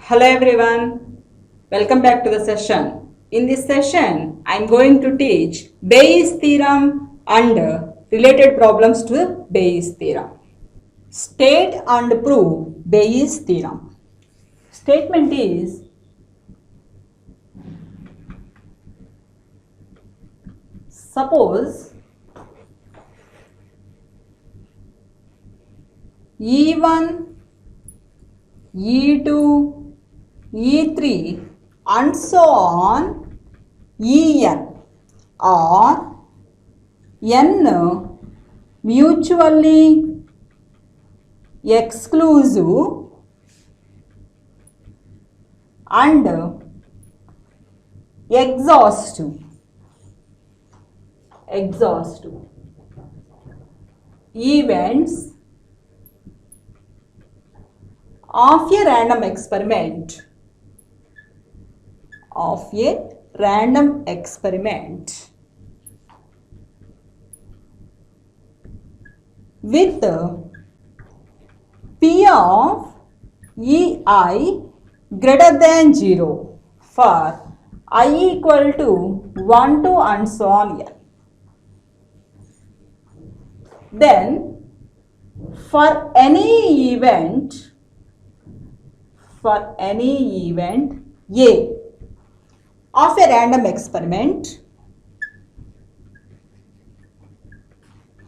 Hello everyone, welcome back to the session. In this session, I am going to teach Bayes' theorem and related problems to Bayes' theorem. State and prove Bayes' theorem. Statement is, suppose E1, E2, E3 and so on En are n mutually exclusive and exhaustive events of a random experiment with P of Ei greater than 0 for I equal to 1, 2 and so on n. Then for any event A of a random experiment,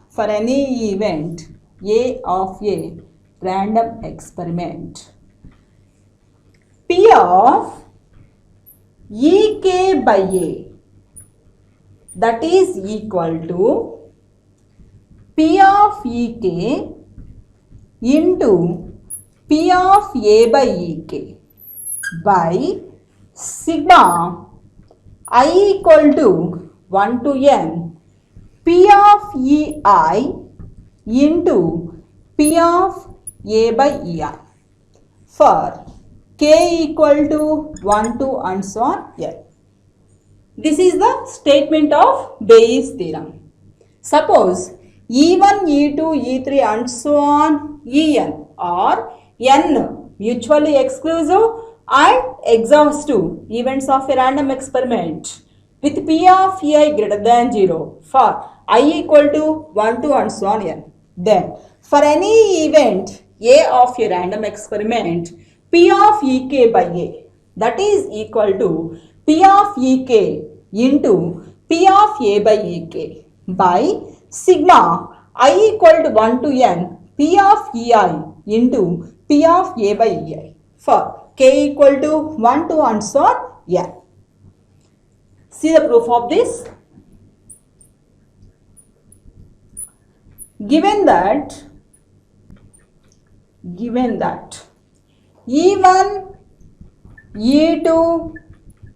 for any event A of a random experiment, P of Ek by A, that is equal to P of Ek into P of A by Ek by sigma I equal to 1 to n P of Ei into P of A by Ei for k equal to 1, 2 and so on n. This is the statement of Bayes' theorem. Suppose E1, E2, E3 and so on En are n mutually exclusive and exhaustive events of a random experiment with P of Ei greater than 0 for I equal to 1, 2 and so on n. Then for any event A of a random experiment, P of Ek by A, that is equal to P of Ek into P of A by Ek by sigma I equal to 1 to n P of Ei into P of A by Ei for k equal to 1, 2 and so on n. See the proof of this. Given that E1, E2,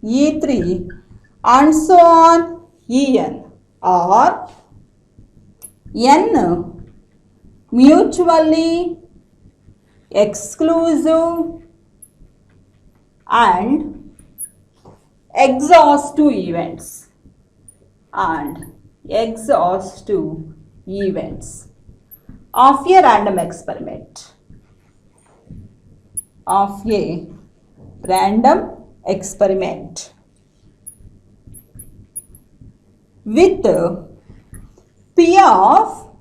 E3 and so on En are n mutually exclusive and exhaustive events of a random experiment with P of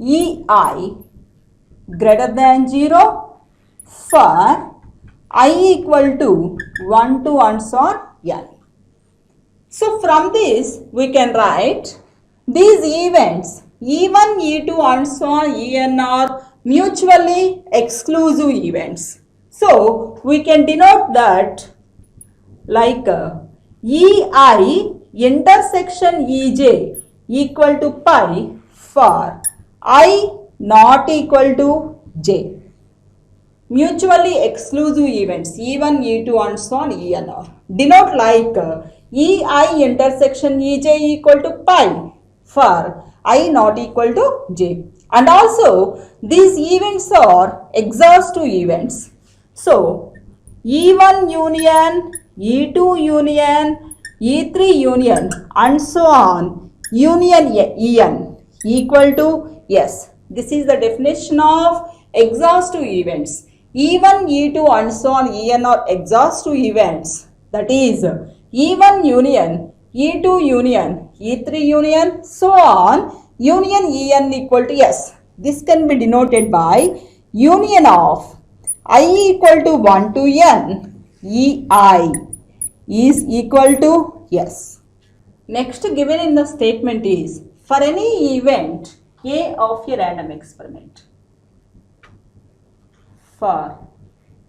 Ei greater than 0 for I equal to 1, 2 and so on n. So from this we can write these events E1, E2 and so on En are mutually exclusive events. So we can denote that like Ei intersection Ej equal to pi for I not equal to j. Mutually exclusive events E1, E2 and so on En are denote like Ei intersection Ej equal to pi for I not equal to j, and also these events are exhaustive events. So E1 union, E2 union, E3 union and so on union En equal to S. This is the definition of exhaustive events. E1, E2 and so on En are exhaustive events. That is E1 union, E2 union, E3 union, so on, union En equal to S. This can be denoted by union of I equal to 1 to N, Ei is equal to S. Next given in the statement is, for any event A of a random experiment. For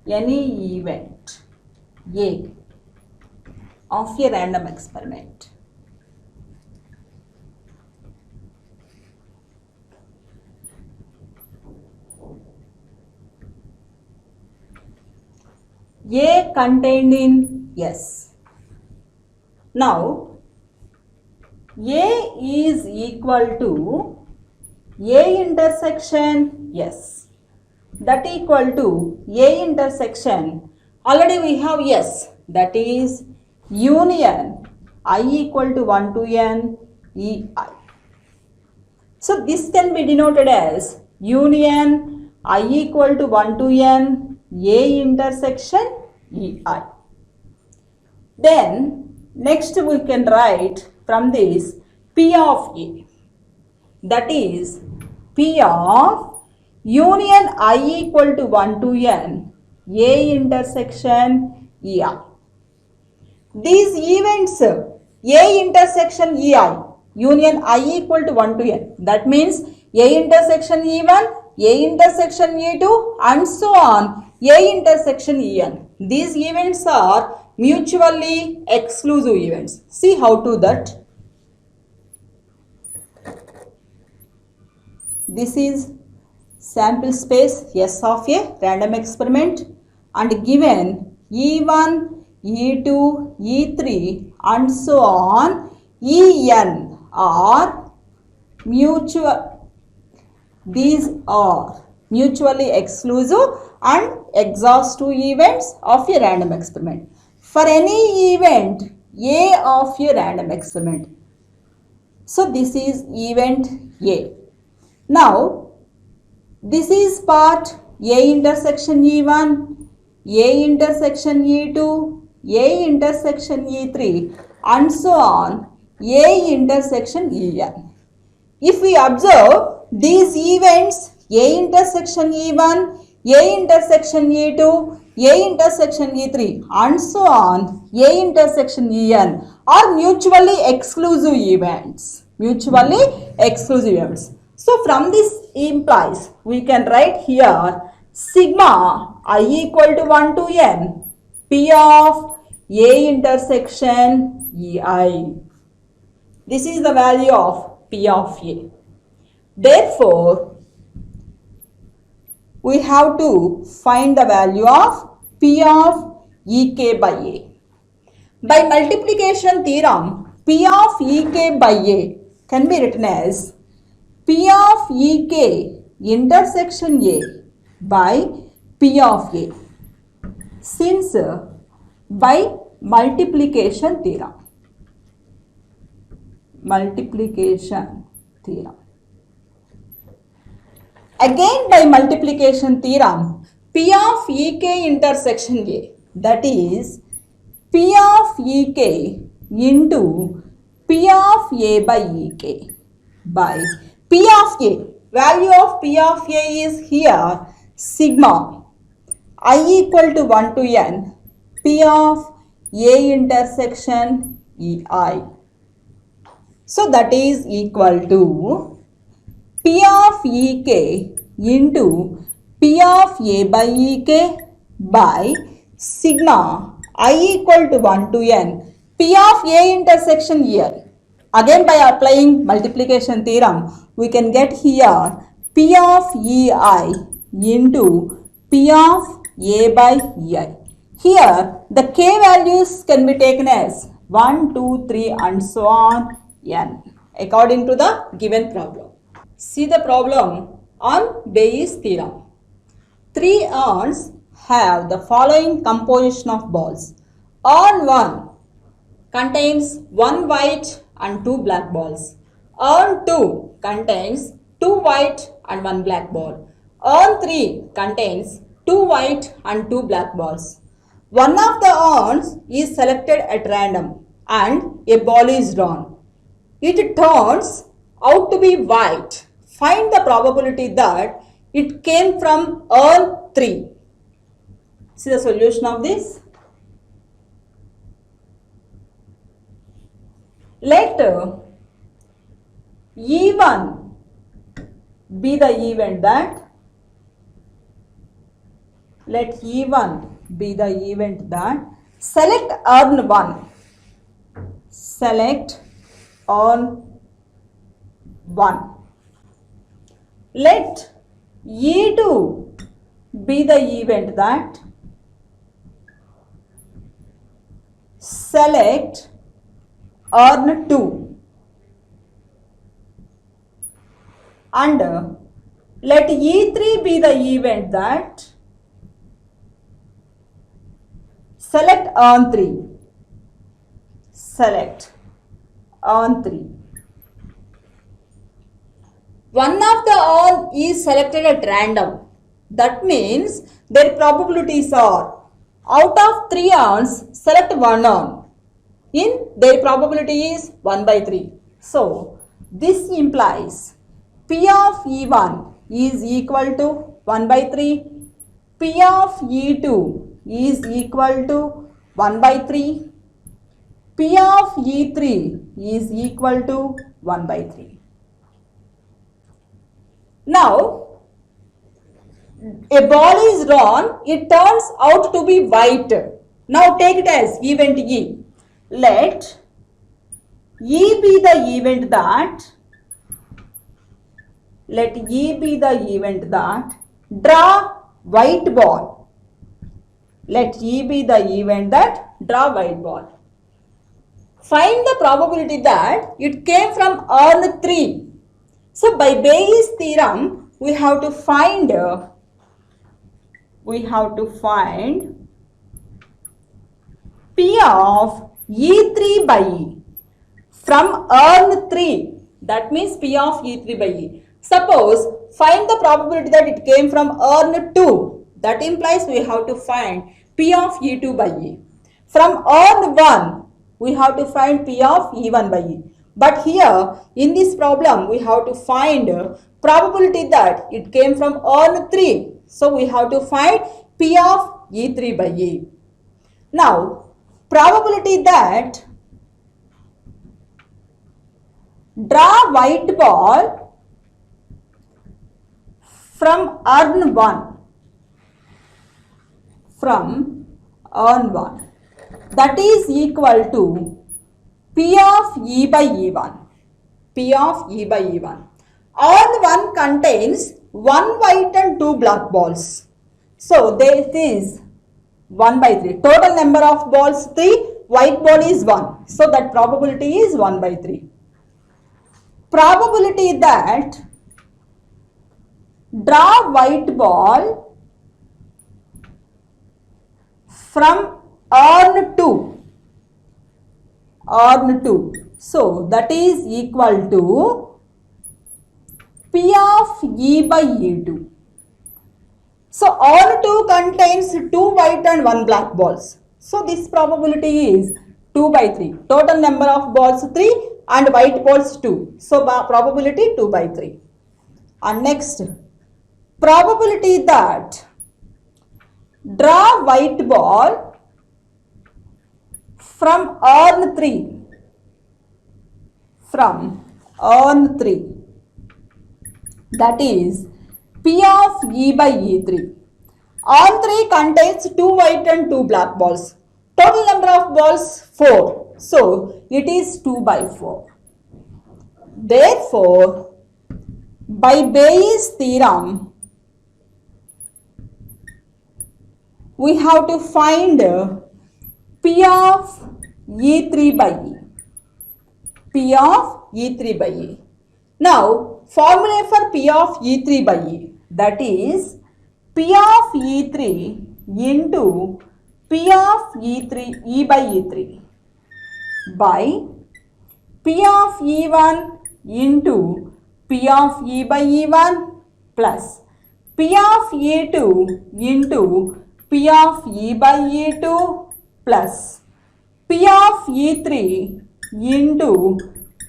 any event A of a random experiment. A contained in S. Now, A is equal to A intersection S. That equal to A intersection, already we have S, that is union I equal to 1 to N Ei. So this can be denoted as union I equal to 1 to N A intersection Ei. Then next we can write from this P of A, that is P of union I equal to 1 to N A intersection Ei. These events A intersection Ei, union I equal to 1 to N, that means A intersection E1, A intersection E2 and so on, A intersection En. These events are mutually exclusive events. See how to that. This is sample space S of a random experiment and given E1, E2, E3 and so on, En are mutual. These are mutually exclusive and exhaustive events of a random experiment. For any event A of a random experiment. So this is event A. Now this is part A intersection E1, A intersection E2, A intersection E3 and so on, A intersection En. If we observe these events A intersection E1, A intersection E2, A intersection E3 and so on, A intersection En are mutually exclusive events. Mutually exclusive events. So from this implies we can write here sigma I equal to 1 to N P of A intersection Ei. This is the value of P of A. Therefore, we have to find the value of P of Ek by A. By multiplication theorem, P of Ek by A can be written as P of Ek intersection A by P of A. Since by multiplication theorem. Again by multiplication theorem, P of Ek intersection A, that is P of Ek into P of A by Ek by P of A. Value of P of A is here sigma I equal to 1 to N P of A intersection Ei. So that is equal to P of Ek into P of A by Ek by sigma I equal to 1 to N P of A intersection Ei. Again by applying multiplication theorem, we can get here P of Ei into P of A by Ei. Here the K values can be taken as 1, 2, 3 and so on N according to the given problem. See the problem on Bayes' theorem. 3 urns have the following composition of balls. Urn 1 contains 1 white and 2 black balls. Urn 2 contains 2 white and 1 black ball. Urn 3 contains two white and two black balls. One of the urns is selected at random and a ball is drawn. It turns out to be white. Find the probability that it came from urn 3. See the solution of this. Let E1 be the event that select urn 1. Select urn 1. Let E2 be the event that select urn 2. And let E3 be the event that select urn 3. Select urn 3. One of the urn is selected at random. That means their probabilities are, out of 3 urns, select 1 urn. In their probability is 1 by 3. So this implies P of E1 is equal to 1 by 3. P of E2 is equal to 1 by 3. P of E3 is equal to 1 by 3. Now, a ball is drawn, it turns out to be white. Now take it as event E. Let E be the event that draw white ball. Let E be the event that draw white ball. Find the probability that it came from urn 3. So by Bayes' theorem, we have to find P of E3 by E from urn 3. That means P of E3 by E. Suppose find the probability that it came from urn 2. That implies we have to find P of E2 by E. From urn 1, we have to find P of E1 by E. But here in this problem, we have to find probability that it came from urn 3. So we have to find P of E3 by E. Now, probability that draw white ball from urn 1. That is equal to P of E by E1. P of E by E1. Urn 1 contains 1 white and 2 black balls. So there is 1 by 3. Total number of balls 3, white ball is 1. So that probability is 1 by 3. Probability that draw white ball from urn 2. So that is equal to P of E by E2. So urn 2 contains 2 white and 1 black balls. So this probability is 2 by 3. Total number of balls 3 and white balls 2. So probability 2 by 3. And next, probability that draw white ball from urn 3. That is P of E by E3. Urn 3 contains 2 white and 2 black balls. Total number of balls 4. So it is 2 by 4. Therefore, by Bayes' theorem, we have to find P of E3 by E. P of E3 by E. Now, formula for P of E3 by E, that is P of E3 into P of E3 E by E3 by P of E1 into P of E by E1 plus P of E2 into P of E by E2 plus P of E3 into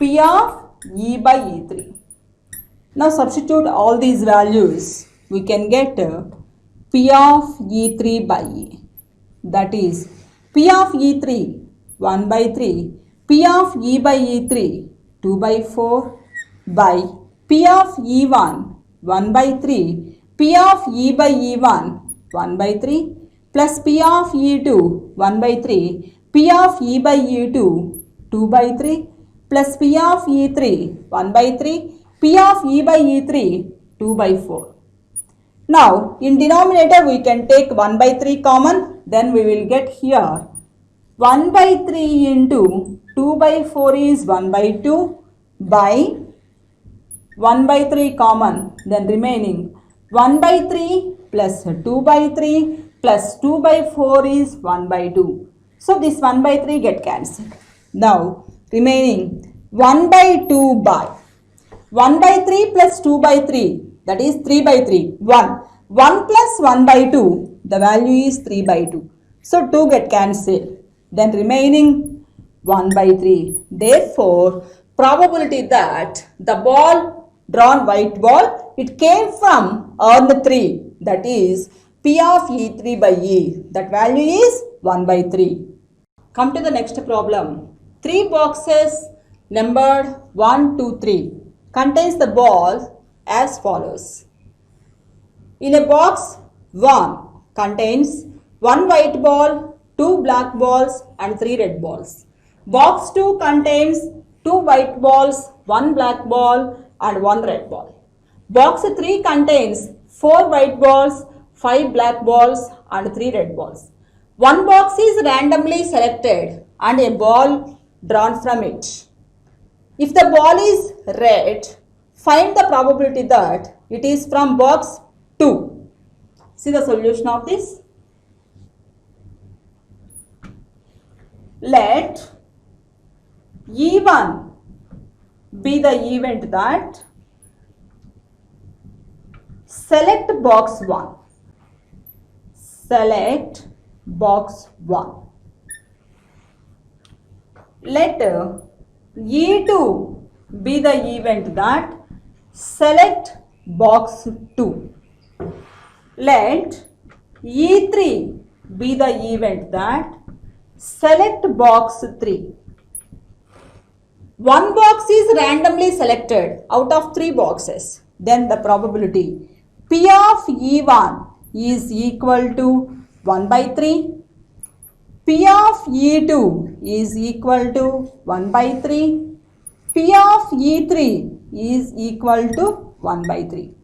P of E by E3. Now substitute all these values. We can get P of E3 by E. That is P of E3 1 by 3, P of E by E3 2 by 4 by P of E1 1 by 3, P of E by E1 1 by 3 plus P of E2 1 by 3, P of E by E2 2 by 3 plus P of E3 1 by 3, P of E by E3 2 by 4. Now in denominator we can take 1 by 3 common, then we will get here 1 by 3 into 2 by 4 is 1 by 2 by 1 by 3 common, then remaining 1 by 3 plus 2 by 3 plus 2 by 4 is 1 by 2. So this 1 by 3 get cancelled. Now remaining 1 by 2 by 1 by 3 plus 2 by 3, that is 3 by 3, 1. 1 plus 1 by 2, the value is 3 by 2. So 2 get cancelled. Then remaining 1 by 3. Therefore, probability that the ball, drawn white ball, it came from urn 3, that is P of E3 by E. That value is 1 by 3. Come to the next problem. 3 boxes numbered 1, 2, 3 contains the balls as follows. In a box 1 contains 1 white ball, 2 black balls and 3 red balls. Box 2 contains 2 white balls, 1 black ball and 1 red ball. Box 3 contains 4 white balls, 5 black balls and 3 red balls. One box is randomly selected and a ball drawn from it. If the ball is red, find the probability that it is from box 2. See the solution of this. Let E1 be the event that select box 1. Select box 1. Let E2 be the event that select box 2. Let E3 be the event that select box 3. One box is randomly selected out of 3 boxes. Then the probability P of E1 is equal to 1 by 3. P of E2 is equal to 1 by 3. P of E3 is equal to 1 by 3.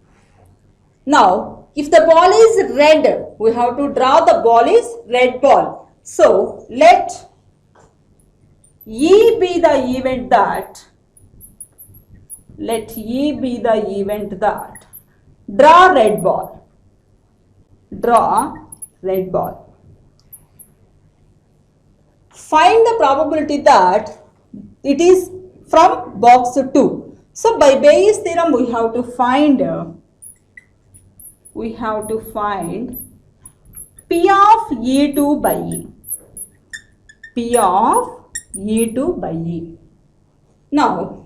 Now, if the ball is red, we have to draw the ball is red ball. So, let E be the event that, draw red ball. Draw red ball. Find the probability that it is from box 2. So by Bayes' theorem we have to find P of E2 by E. P of E2 by E. Now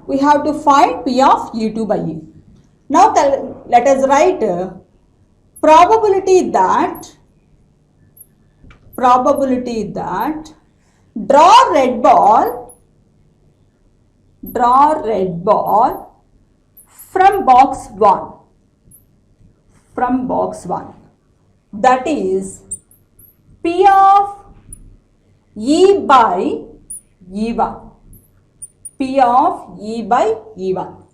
we have to find P of E2 by E. Now let us write probability that draw red ball from box 1. That is P of E by E1. P of E by E1.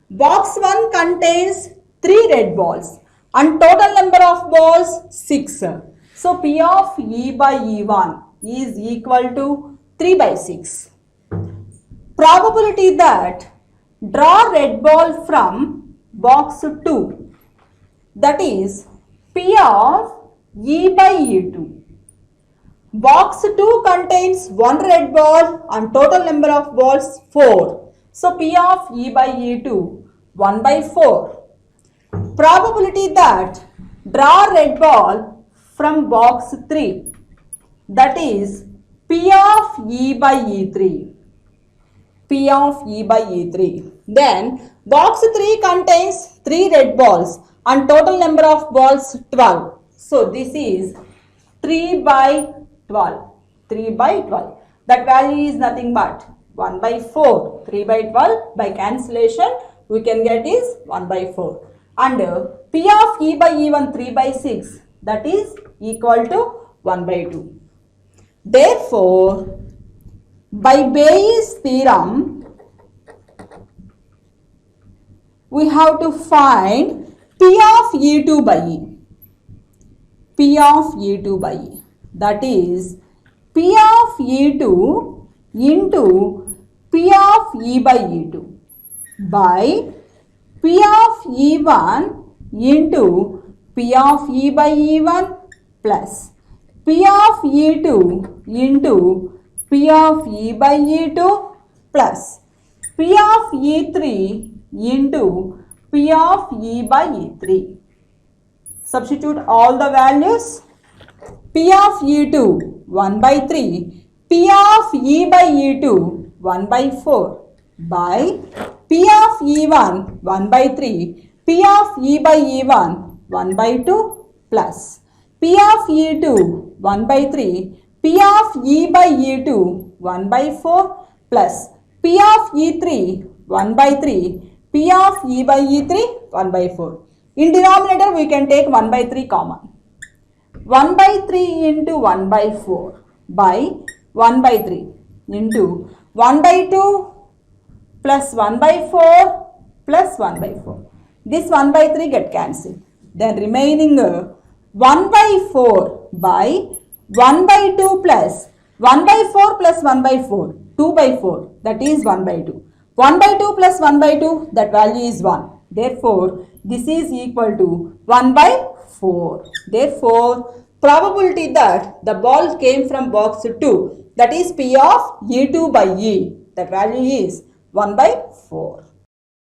Box 1 contains 3 red balls and total number of balls 6. So P of E by E1 is equal to 3 by 6. Probability that draw red ball from box 2, that is P of E by E2. Box 2 contains 1 red ball and total number of balls 4. So P of E by E2 1 by 4. Probability that draw red ball from box 3, that is P of E by E3. P of E by E3. Then box 3 contains 3 red balls and total number of balls 12. So this is 3 by 12. 3 by 12. That value is nothing but 1 by 4. 3 by 12 by cancellation we can get is 1 by 4. And P of E by E1 3 by 6, that is equal to 1 by 2. Therefore, by Bayes' theorem, we have to find P of E2 by E. P of E2 by E. That is P of E2 into P of E by E2 by P of E1 into P of E by E1 plus P of E2 into P of E by E2 plus P of E3 into P of E by E3. Substitute all the values. P of E2 1 by 3, P of E by E2 1 by 4 by P of E1 1 by 3, P of E by E1 1 by 2 plus P of E2 1 by 3, P of E by E2 1 by 4 plus P of E3 1 by 3, P of E by E3 1 by 4. In denominator we can take 1 by 3 common. 1 by 3 into 1 by 4 by 1 by 3 into 1 by 2 plus 1 by 4 plus 1 by 4. This 1 by 3 get cancelled. Then remaining 1 by 4 by 1 by 2 plus 1 by 4 plus 1 by 4, 2 by 4, that is 1 by 2. 1 by 2 plus 1 by 2, that value is 1. Therefore, this is equal to 1 by 4. Therefore, probability that the ball came from box 2, that is P of E2 by E, that value is 1 by 4.